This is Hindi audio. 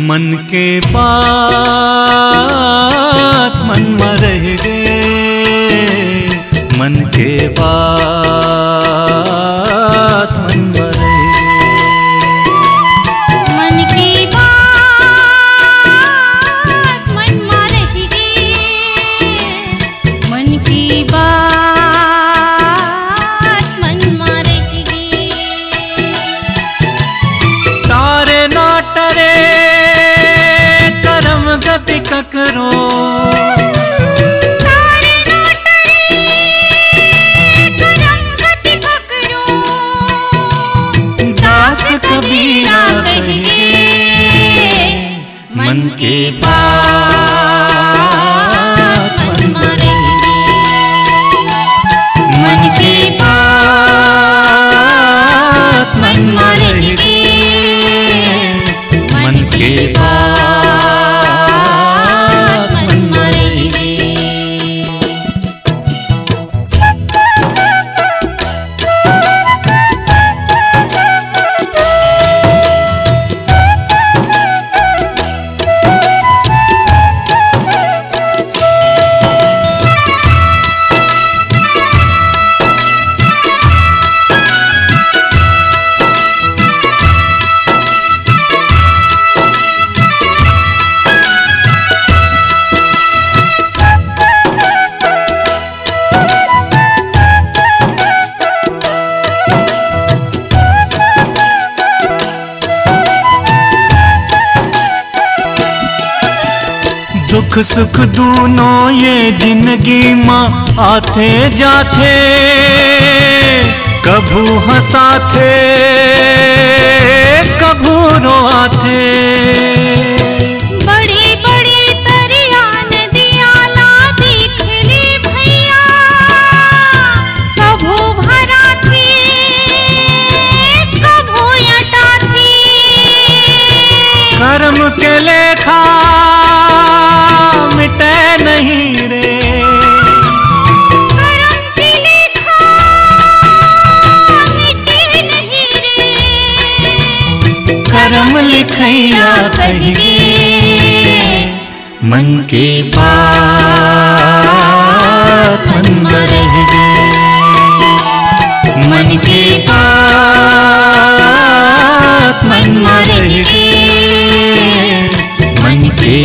मन के बात मन में रह गए, मन के बात मन में रह गए। मन की बात मन में रह गए, मन की बात मन में रह गए। तारे ना टरे करम गति ककरो, तारे ना टरे करम गति ककरो। दास कबीरा कहे मन के बात मन में रह गए, मन के बात मन में रह गए, मन के बात मन में रह गए। दुख सुख दोनों ये जिंदगी माँ आते जाते, कभू हंसाते कभू रोआते। बड़ी बड़ी तरिया नदियाँ ला दिख ली भैया, कभू भरा थी कभू यटा थी। कर्म के लेखा मिटे नहीं रे, करम की लेखा मिटे नहीं रे। कर्म लिखैया कहिए मन के बात मन में रह गए, मन के बात मन में रह गए, मन के